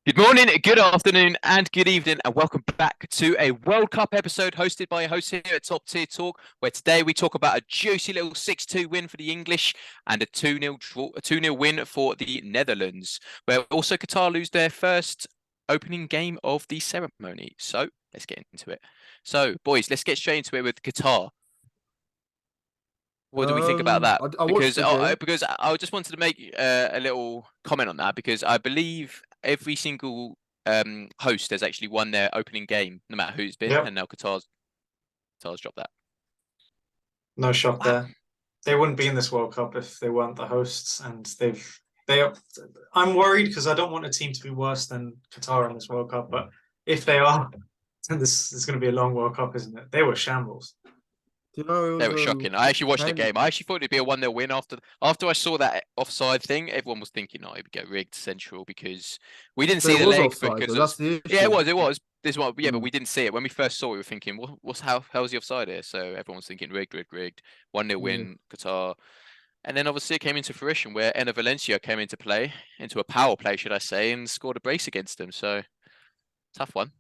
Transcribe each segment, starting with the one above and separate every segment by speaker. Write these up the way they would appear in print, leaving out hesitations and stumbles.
Speaker 1: Good morning, good afternoon, and good evening, and welcome back to a World Cup episode hosted by a host here at Top Tier Talk, where today we talk about a juicy little 6-2 win for the English and a 2-0 draw, a 2-0 win for the Netherlands, where also Qatar lose their first opening game of the ceremony. So let's get into it. So, boys, let's get straight into it with Qatar. What do we think about that?
Speaker 2: I watched
Speaker 1: Because
Speaker 2: the game.
Speaker 1: I just wanted to make a little comment on that because I believe every single host has actually won their opening game, no matter who it's been,
Speaker 3: Yep,
Speaker 1: and now Qatar's dropped that.
Speaker 3: no shock
Speaker 1: Wow.
Speaker 3: there. They wouldn't be in this World Cup if they weren't the hosts, and they. I'm worried because I don't want a team to be worse than Qatar in this World Cup. But if they are, then this is going to be a long World Cup, isn't it? They were shambles.
Speaker 2: Do you know it
Speaker 1: They
Speaker 2: was
Speaker 1: were shocking. I actually watched the
Speaker 2: kind
Speaker 1: game. I actually thought it'd be a 1-0 win after I saw that offside thing. Everyone was thinking, "Oh, it would get rigged central," because we didn't
Speaker 2: but
Speaker 1: see
Speaker 2: it
Speaker 1: the
Speaker 2: was
Speaker 1: leg
Speaker 2: offside
Speaker 1: because
Speaker 2: though.
Speaker 1: it's
Speaker 2: That's the
Speaker 1: yeah, it
Speaker 2: issue.
Speaker 1: was, it was. This one, yeah, but
Speaker 2: Mm,
Speaker 1: we didn't see it when we first saw it. We were thinking, what's how's the offside here? So everyone was thinking rigged, rigged, rigged. 1-0
Speaker 2: yeah.
Speaker 1: win Qatar, and then obviously it came into fruition where Enner Valencia came into play, into a power play, should I say, and scored a brace against them. So tough one.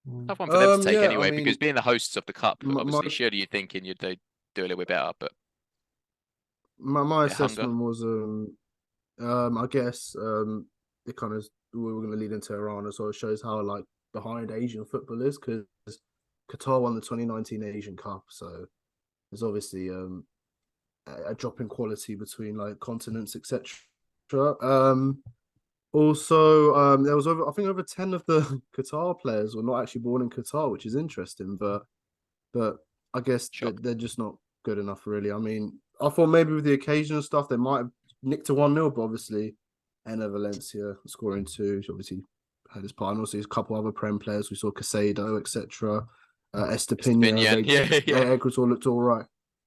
Speaker 3: Mm.
Speaker 1: Tough one for them to take
Speaker 2: Yeah. I
Speaker 1: anyway, because
Speaker 2: mean,
Speaker 1: being the hosts of the cup,
Speaker 2: my
Speaker 1: obviously, surely you're thinking they'd do a little bit better, but
Speaker 2: my
Speaker 1: their hunger.
Speaker 2: assessment was I guess it kind of we were going to lead into Iran as well. It shows how like behind Asian football is because Qatar won the 2019 Asian Cup, so there's obviously a drop in quality between like continents, etc. Also, there was I think over 10 of the Qatar players were not actually born in Qatar, which is interesting, but I guess
Speaker 1: Shock.
Speaker 2: they're just not good enough, really. I mean, I thought maybe with the occasional stuff they might have nicked a 1-0, but obviously, Enner Valencia scoring two, which obviously had his part, and also a couple other Prem players. We saw Casado, etc.
Speaker 1: It's the
Speaker 2: Estepinian,
Speaker 1: Binyan. Yeah, yeah.
Speaker 2: Ecuador looked all right.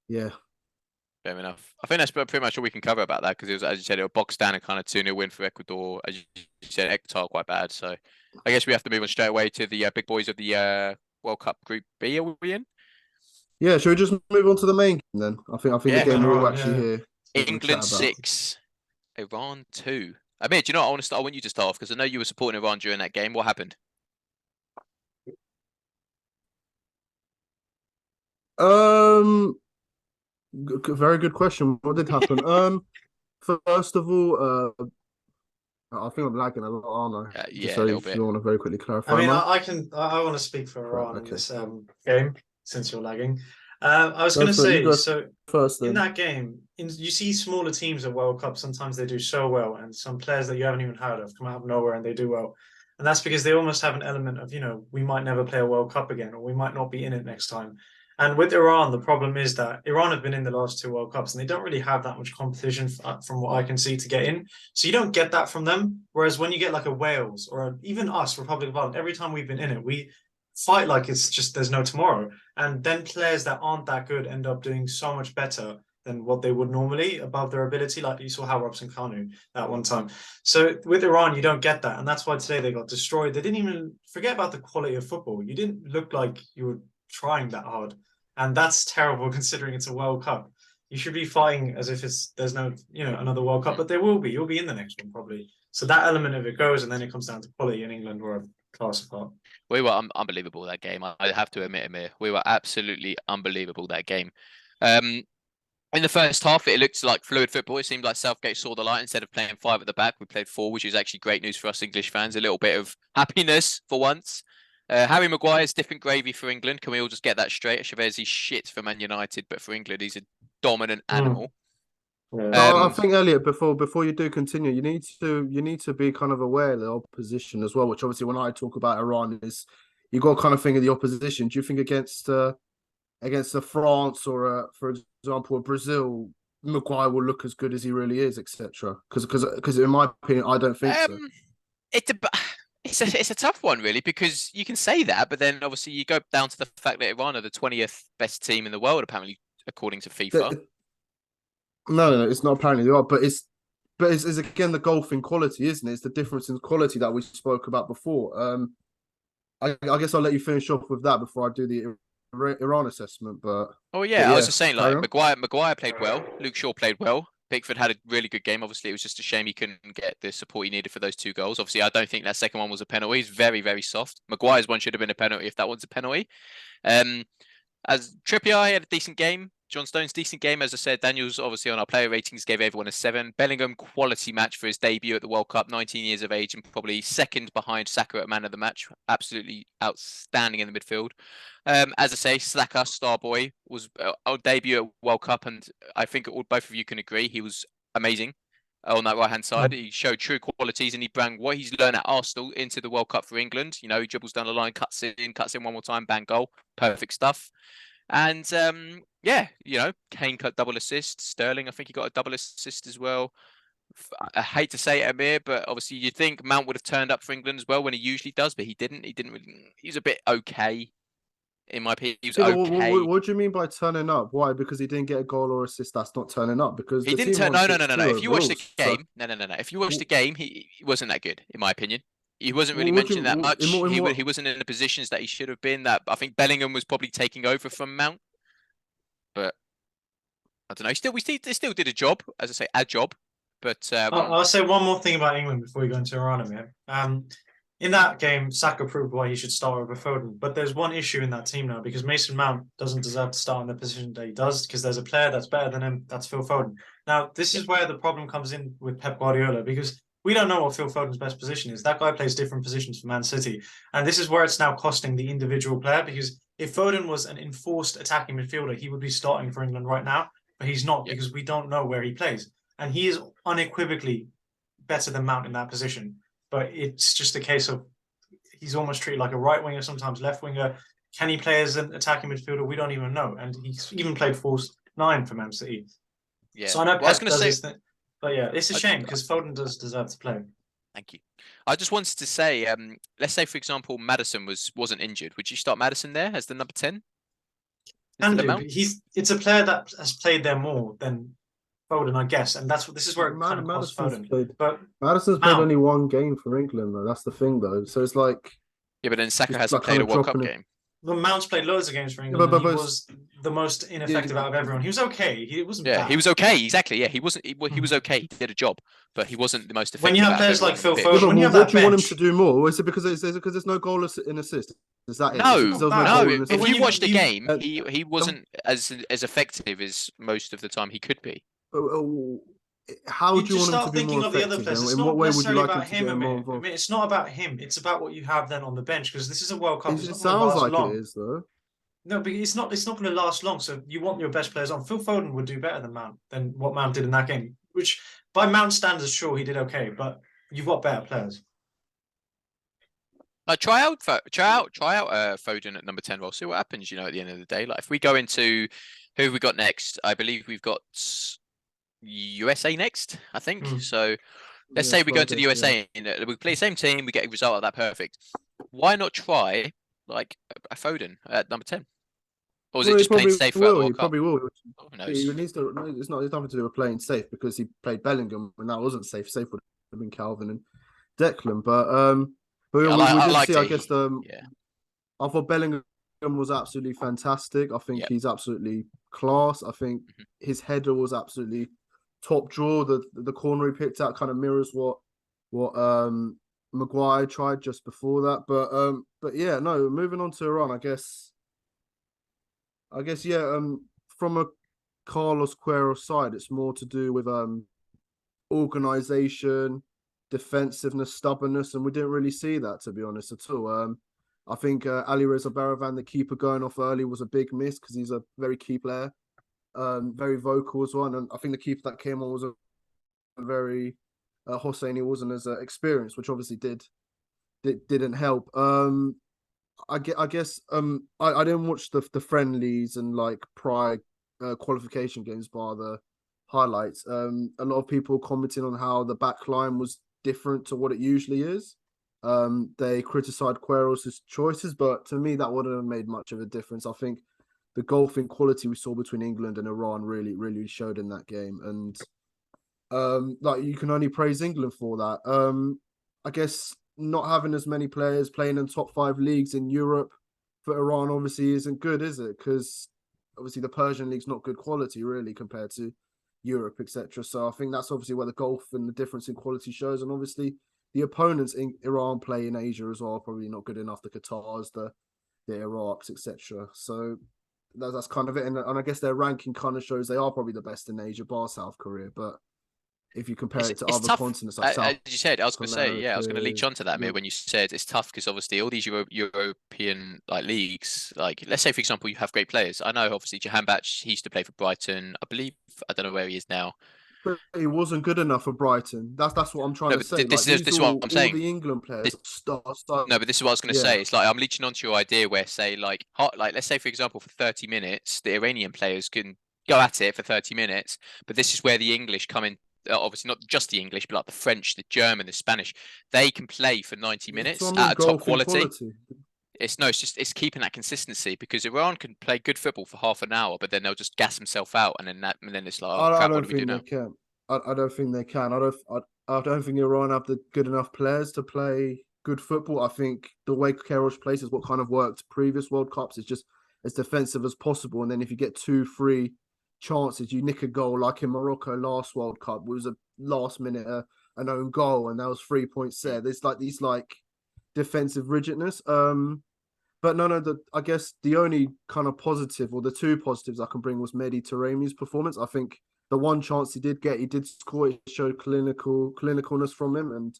Speaker 2: Yeah.
Speaker 1: Fair enough. I think that's pretty much all we can cover about that because it was, as you said, it was box standard kind of 2-0 win for Ecuador. As you said, Ecuador quite bad. So I guess we have to move on straight away to the big boys of the World Cup Group B. Are we in?
Speaker 2: Yeah, should we just move on to the main game then? I think the
Speaker 1: Yeah.
Speaker 2: game we're all
Speaker 3: Iran,
Speaker 2: actually
Speaker 3: yeah.
Speaker 2: here to chat
Speaker 1: England
Speaker 2: about.
Speaker 1: 6, Iran 2. Amir, do you know what I want to start? I want you to start off because I know you were supporting Iran during that game. What happened?
Speaker 2: Um, Very good question. What did happen? First of all, I think I'm lagging a lot, aren't I? Just
Speaker 1: Yeah, a
Speaker 2: so
Speaker 1: little
Speaker 2: if
Speaker 1: bit.
Speaker 2: you want to very quickly
Speaker 3: I
Speaker 2: clarify,
Speaker 3: mean,
Speaker 2: am
Speaker 3: I want to speak for
Speaker 2: Right,
Speaker 3: Iran in
Speaker 2: okay.
Speaker 3: this game since you're lagging. I was
Speaker 2: Go
Speaker 3: going to
Speaker 2: for it. You
Speaker 3: say,
Speaker 2: go
Speaker 3: so
Speaker 2: first
Speaker 3: in
Speaker 2: then.
Speaker 3: that game, you see smaller teams at World Cup. Sometimes they do so well, and some players that you haven't even heard of come out of nowhere and they do well. And that's because they almost have an element of, we might never play a World Cup again, or we might not be in it next time. And with Iran, the problem is that Iran have been in the last two World Cups and they don't really have that much competition from what I can see to get in. So you don't get that from them. Whereas when you get like a Wales or even us, Republic of Ireland, every time we've been in it, we fight like it's just there's no tomorrow. And then players that aren't that good end up doing so much better than what they would normally above their ability. Like you saw how Robson Kanu that one time. So with Iran, you don't get that. And that's why today they got destroyed. They didn't even forget about the quality of football. You didn't look like you were trying that hard. And that's terrible considering it's a World Cup. You should be fighting as if there's no, another World Cup, but there will be. You'll be in the next one probably. So that element of it goes, and then it comes down to quality in England or a class apart.
Speaker 1: We were unbelievable that game. I have to admit, Amir, we were absolutely unbelievable that game. Um, in the first half, it looked like fluid football. It seemed like Southgate saw the light. Instead of playing five at the back, we played four, which is actually great news for us English fans. A little bit of happiness for once. Harry Maguire's different gravy for England. Can we all just get that straight? Chavez's shit for Man United, but for England, he's a dominant
Speaker 3: Mm.
Speaker 1: animal.
Speaker 3: Yeah,
Speaker 2: No, I
Speaker 1: Um,
Speaker 2: think Elliot, before you do continue, you need to be kind of aware of the opposition as well. Which obviously, when I talk about Iran, is you got to kind of think of the opposition. Do you think against a France or for example, a Brazil, Maguire will look as good as he really is, etc.? Because in my opinion, I don't think so.
Speaker 1: um, it's a it's a tough one really because you can say that, but then obviously you go down to the fact that Iran are the 20th best team in the world apparently according to FIFA.
Speaker 2: No, it's not apparently they are, but it's again the golf in quality, isn't it? It's the difference in quality that we spoke about before. I guess I'll let you finish off with that before I do the Iran assessment. But
Speaker 1: Oh yeah, I was
Speaker 2: yeah,
Speaker 1: just saying
Speaker 2: carry
Speaker 1: like
Speaker 2: on.
Speaker 1: Maguire played well, Luke Shaw played well. Pickford had a really good game. Obviously, it was just a shame he couldn't get the support he needed for those 2 goals. Obviously, I don't think that second one was a penalty. He's very, very soft. Maguire's one should have been a penalty if that one's a penalty. Um, as Trippier had a decent game. John Stones, decent game. As I said, Daniel's obviously on our player ratings, gave everyone a 7. Bellingham, quality match for his debut at the World Cup, 19 years of age and probably second behind Saka at man of the match. Absolutely outstanding in the midfield. As I say, Saka, star boy, was our debut at World Cup, and I think both of you can agree he was amazing on that right-hand side. He showed true qualities, and he brought what he's learned at Arsenal into the World Cup for England. You know, he dribbles down the line, cuts in one more time, bang, goal. Perfect stuff. And yeah, you know, Kane cut double assist. Sterling, I think he got a double assist as well. I hate to say it, Amir, but obviously you'd think Mount would have turned up for England as well when he usually does, but he didn't. He didn't really. He was a bit okay, in my opinion. He was okay.
Speaker 2: What do you mean by turning up? Why? Because he didn't get a goal or assist. That's not turning up. Because
Speaker 1: He
Speaker 2: the
Speaker 1: didn't
Speaker 2: team
Speaker 1: turn.
Speaker 2: won
Speaker 1: No.
Speaker 2: 6-2
Speaker 1: If you watch the
Speaker 2: overall,
Speaker 1: game, no. If you watch the game, he wasn't that good, in my opinion. He wasn't really
Speaker 2: What do you-
Speaker 1: mentioned that much.
Speaker 2: in what-
Speaker 1: He wasn't in the positions that he should have been. That I think Bellingham was probably taking over from Mount, but I don't know. They still did a job, as I say, a job. But
Speaker 3: I'll say one more thing about England before we go into Iran, man. In that game, Saka proved why he should start over Foden. But there's one issue in that team now because Mason Mount doesn't deserve to start in the position that he does because there's a player that's better than him. That's Phil Foden. Now, this is where the problem comes in with Pep Guardiola because we don't know what Phil Foden's best position is. That guy plays different positions for Man City. And this is where it's now costing the individual player because if Foden was an enforced attacking midfielder, he would be starting for England right now. But he's not because we don't know where he plays. And he is unequivocally better than Mount in that position. But it's just a case of he's almost treated like a right winger, sometimes left winger. Can he play as an attacking midfielder? We don't even know. And he's even played false 9 for Man City.
Speaker 1: yeah.
Speaker 3: So I know
Speaker 1: Well, I was
Speaker 3: Pep
Speaker 1: going to
Speaker 3: does
Speaker 1: say,
Speaker 3: his thing. But yeah, it's a shame because Foden does deserve to play.
Speaker 1: thank you. I just wanted to say, let's say for example, Madison wasn't injured. Would you start Madison there as the number 10?
Speaker 3: And it's a player that has played there more than Foden, I guess, and this is where it kind of costs Foden. But
Speaker 2: Madison's played only 1 game for England, though. That's the thing, though. So it's like
Speaker 1: yeah, but then Saka
Speaker 2: just
Speaker 1: hasn't
Speaker 2: like
Speaker 1: played
Speaker 2: kind
Speaker 1: a
Speaker 2: of
Speaker 1: World Cup
Speaker 2: dropping
Speaker 1: game.
Speaker 3: Well, Mount's played loads of games for England. He was the most ineffective out of everyone. He was okay. He wasn't.
Speaker 1: Yeah,
Speaker 3: bad.
Speaker 1: he was okay. Exactly. Yeah, he wasn't. He was okay. He did a job, but he wasn't the most effective.
Speaker 3: When you have
Speaker 1: out of
Speaker 3: players like
Speaker 1: everyone
Speaker 3: Phil
Speaker 1: on the pitch.
Speaker 3: Foden, when you have
Speaker 2: what
Speaker 3: that
Speaker 2: do you want him
Speaker 3: bench,
Speaker 2: to do more? Is it because there's no goal in assist? Is that it?
Speaker 1: No,
Speaker 2: Is it 'cause there was
Speaker 1: no.
Speaker 2: goal in
Speaker 1: If
Speaker 2: assist?
Speaker 1: you watched the game,
Speaker 2: uh,
Speaker 1: he wasn't as effective as most of the time he could be.
Speaker 2: How
Speaker 3: you
Speaker 2: do you
Speaker 3: just
Speaker 2: want him
Speaker 3: start
Speaker 2: to be
Speaker 3: thinking
Speaker 2: more
Speaker 3: of the other
Speaker 2: effective?
Speaker 3: players.
Speaker 2: And
Speaker 3: It's
Speaker 2: in
Speaker 3: not
Speaker 2: what way would you
Speaker 3: necessarily
Speaker 2: like him
Speaker 3: about
Speaker 2: to
Speaker 3: him,
Speaker 2: get more
Speaker 3: Amir.
Speaker 2: involved?
Speaker 3: It's not about him. It's about what you have then on the bench because this is a World Cup.
Speaker 2: It
Speaker 3: It's not
Speaker 2: sounds
Speaker 3: last
Speaker 2: like
Speaker 3: long.
Speaker 2: it is, though.
Speaker 3: No, but it's not. It's not going to last long. So you want your best players on. Phil Foden would do better than what Mount did in that game. Which, by Mount standards, sure he did okay, but you've got better players.
Speaker 1: Like try out Foden at number 10. We'll see what happens. You know, at the end of the day, like if we go into who have we got next, I believe we've got USA next. I think so. Let's say we go into the USA and we play the same team, we get a result of that. Perfect. Why not try like a Foden at number 10? Or is it just playing safe throughout the World Cup?
Speaker 2: Probably will.
Speaker 1: Who knows?
Speaker 2: He needs to. It's nothing to do with playing safe because he played Bellingham and that wasn't safe. Safe would have been Calvin and Declan. But we did see. I guess I thought Bellingham was absolutely fantastic. I think he's absolutely class. I think his header was absolutely top draw. The corner he picked out kind of mirrors what Maguire tried just before that. But yeah, no. Moving on to Iran, I guess from a Carlos Queiroz side, it's more to do with organization, defensiveness, stubbornness, and we didn't really see that, to be honest, at all. I think Ali Reza Baravan, the keeper, going off early was a big miss because he's a very key player, very vocal as well. And I think the keeper that came on was a very Hosseini wasn't as experienced, which obviously didn't help. I guess I didn't watch the friendlies and like prior qualification games bar the highlights. A lot of people commenting on how the back line was different to what it usually is. They criticised Queiroz' choices, but to me that wouldn't have made much of a difference. I think the golfing quality we saw between England and Iran really showed in that game, and like you can only praise England for that. I guess not having as many players playing in top 5 leagues in Europe for Iran obviously isn't good, is it? Because obviously the Persian league's not good quality really compared to Europe, etc. So I think that's obviously where the gulf and the difference in quality shows. And obviously the opponents in Iran play in Asia as well, probably not good enough. The Qatars, the Iraqs, etc. So that's kind of it. And I guess their ranking kind of shows they are probably the best in Asia, bar South Korea. But if you compare it to
Speaker 1: it's
Speaker 2: other
Speaker 1: tough.
Speaker 2: continents like South
Speaker 1: As you said, I was going to say, yeah, I was going to
Speaker 2: America,
Speaker 1: leech onto that, Mir,
Speaker 2: Europe,
Speaker 1: when you said it's tough because obviously all these European like leagues, like let's say for example you have great players. I know obviously Jahanbakhsh, he used to play for Brighton, I believe. I don't know where he is now.
Speaker 2: but he wasn't good enough for Brighton. That's what I'm trying
Speaker 1: No,
Speaker 2: to
Speaker 1: but
Speaker 2: say. Like
Speaker 1: this is what I'm
Speaker 2: all
Speaker 1: saying.
Speaker 2: the England players
Speaker 1: This,
Speaker 2: start.
Speaker 1: no, but this is what I was going to
Speaker 2: Yeah,
Speaker 1: say. It's like I'm leeching onto your idea where say like let's say for example for 30 minutes the Iranian players can go at it for 30 minutes, but this is where the English come in. Obviously not just the English, but like the French, the German, the Spanish, they can play for 90
Speaker 2: so I
Speaker 1: minutes
Speaker 2: mean
Speaker 1: at a top
Speaker 2: golf in
Speaker 1: quality.
Speaker 2: quality.
Speaker 1: It's no, it's just it's keeping that consistency because Iran can play good football for half an hour, but then they'll just gas themselves out, and then it's like, oh
Speaker 2: I
Speaker 1: crap, what
Speaker 2: don't
Speaker 1: do we do
Speaker 2: think they
Speaker 1: now?
Speaker 2: can. I don't think they can. I don't think Iran have the good enough players to play good football. I think the way Kerosh plays is what kind of worked previous World Cups. It's just as defensive as possible. And then if you get 2, 3 chances, you nick a goal like in Morocco last World Cup. It was a last minute an own goal, and that was 3 points there. There's like these like defensive rigidness. But no, I guess the only kind of positive or the two positives I can bring was Mehdi Taremi's performance. I think the one chance he did get, he did score. It showed clinicalness from him, and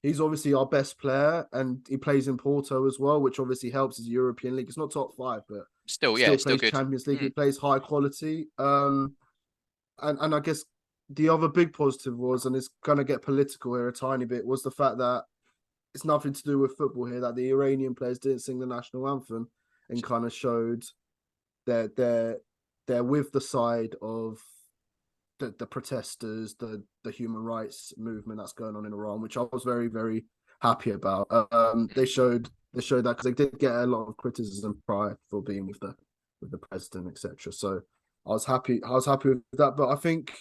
Speaker 2: he's obviously our best player, and he plays in Porto as well, which obviously helps as a European league. It's not top 5, but
Speaker 1: Still, yeah,
Speaker 2: still
Speaker 1: it's still
Speaker 2: plays
Speaker 1: good.
Speaker 2: Champions League. He plays high quality. And I guess the other big positive was, and it's gonna get political here a tiny bit, was the fact that it's nothing to do with football here, that the Iranian players didn't sing the national anthem and kind of showed they're with the side of the protesters, the human rights movement that's going on in Iran, which I was very, very happy about. They showed that because they did get a lot of criticism prior for being with the president, etc. So I was happy with that. But I think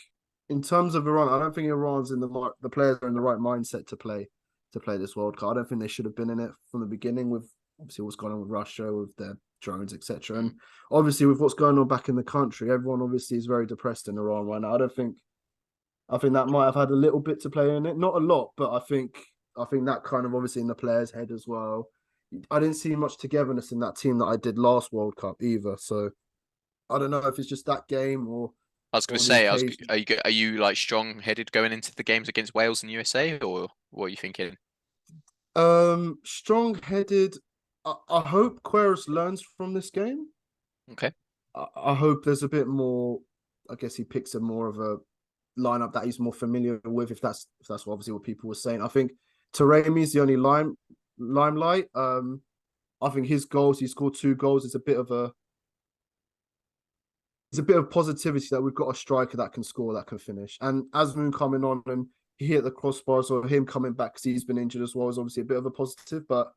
Speaker 2: in terms of Iran, I don't think Iran's in the players are in the right mindset to play this World Cup. I don't think they should have been in it from the beginning with obviously what's going on with Russia, with their drones, etc. And obviously with what's going on back in the country, everyone obviously is very depressed in Iran right now. I think that might have had a little bit to play in it. Not a lot, but I think that kind of obviously in the players' head as well. I didn't see much togetherness in that team that I did last World Cup either. So I don't know if it's just that game or
Speaker 1: I was going to
Speaker 2: the
Speaker 1: say,
Speaker 2: occasion.
Speaker 1: are you like strong-headed going into the games against Wales and USA, or what are you thinking?
Speaker 2: Strong-headed. I hope Queiroz learns from this game.
Speaker 1: Okay.
Speaker 2: I hope there's a bit more. I guess he picks a more of a lineup that he's more familiar with. If that's obviously what people were saying. I think Taremi is the only limelight. I think his goals. He scored 2 goals. It's a bit of positivity that we've got a striker that can score, that can finish. And Azmoun coming on and he hit the crossbars, or him coming back because he's been injured as well, is obviously a bit of a positive. But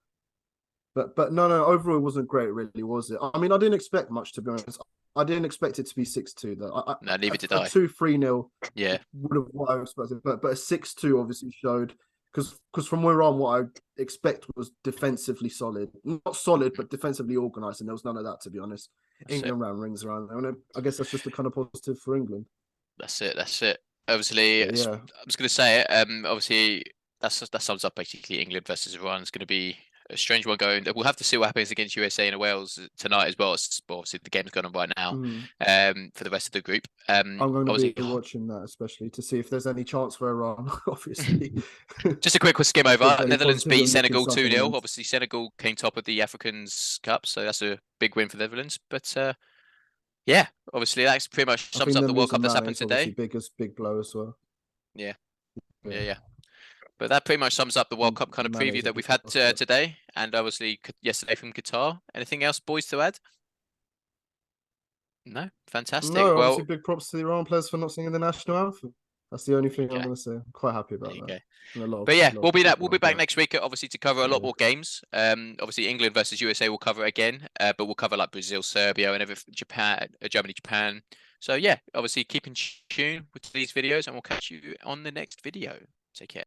Speaker 2: no, overall it wasn't great, really, was it? I mean, I didn't expect much, to be honest. I didn't expect it to be 6-2 though.
Speaker 1: No, neither did
Speaker 2: A
Speaker 1: I.
Speaker 2: 2-3-0
Speaker 1: Yeah.
Speaker 2: would have what I expected, but a 6-2 obviously showed, because from where on, what I expect was defensively solid, not solid, but defensively organised, and there was none of that, to be honest. England ran rings around there, and I guess that's just the kind of positive for England.
Speaker 1: That's it. That's it. Obviously,
Speaker 2: But yeah,
Speaker 1: I was going to say it. Obviously, that sums up basically England versus Iran. It's going to be a strange one going. We'll have to see what happens against USA and Wales tonight as well. Obviously, the game's going on right now. For the rest of the group.
Speaker 2: I'm going to
Speaker 1: Obviously,
Speaker 2: be watching that, especially to see if there's any chance for Iran. Obviously,
Speaker 1: just a quick skim over.
Speaker 2: there's any
Speaker 1: Netherlands
Speaker 2: positive
Speaker 1: beat
Speaker 2: of nicking
Speaker 1: Senegal
Speaker 2: something
Speaker 1: 2-0.
Speaker 2: in.
Speaker 1: Obviously, Senegal came top of the Africans Cup, so that's a big win for the Netherlands. But yeah, obviously that pretty much
Speaker 2: I
Speaker 1: sums
Speaker 2: think
Speaker 1: up
Speaker 2: them
Speaker 1: the World
Speaker 2: losing
Speaker 1: Cup that's
Speaker 2: Mane
Speaker 1: happened
Speaker 2: is obviously
Speaker 1: today.
Speaker 2: big blow as well.
Speaker 1: Yeah. But that pretty much sums up the World Cup kind of
Speaker 2: Mane
Speaker 1: preview
Speaker 2: is a
Speaker 1: that we've
Speaker 2: big
Speaker 1: had
Speaker 2: loss, but
Speaker 1: today, and obviously yesterday from Qatar. Anything else, boys, to add? No, fantastic.
Speaker 2: no, obviously
Speaker 1: Well,
Speaker 2: big props to the Iran players for not singing the national anthem. That's the only thing I'm
Speaker 1: okay,
Speaker 2: going to say. I'm quite happy
Speaker 1: there
Speaker 2: about
Speaker 1: you
Speaker 2: that.
Speaker 1: go.
Speaker 2: And a
Speaker 1: But yeah,
Speaker 2: lot
Speaker 1: we'll
Speaker 2: of
Speaker 1: be that.
Speaker 2: people
Speaker 1: We'll be
Speaker 2: like
Speaker 1: back
Speaker 2: that.
Speaker 1: next week, obviously, to cover a lot
Speaker 2: Yeah.
Speaker 1: more games. Obviously England versus USA will cover again, but we'll cover like Brazil, Serbia, and everything, Japan, Germany, Japan. So yeah, obviously keep in tune with these videos, and we'll catch you on the next video. Take care.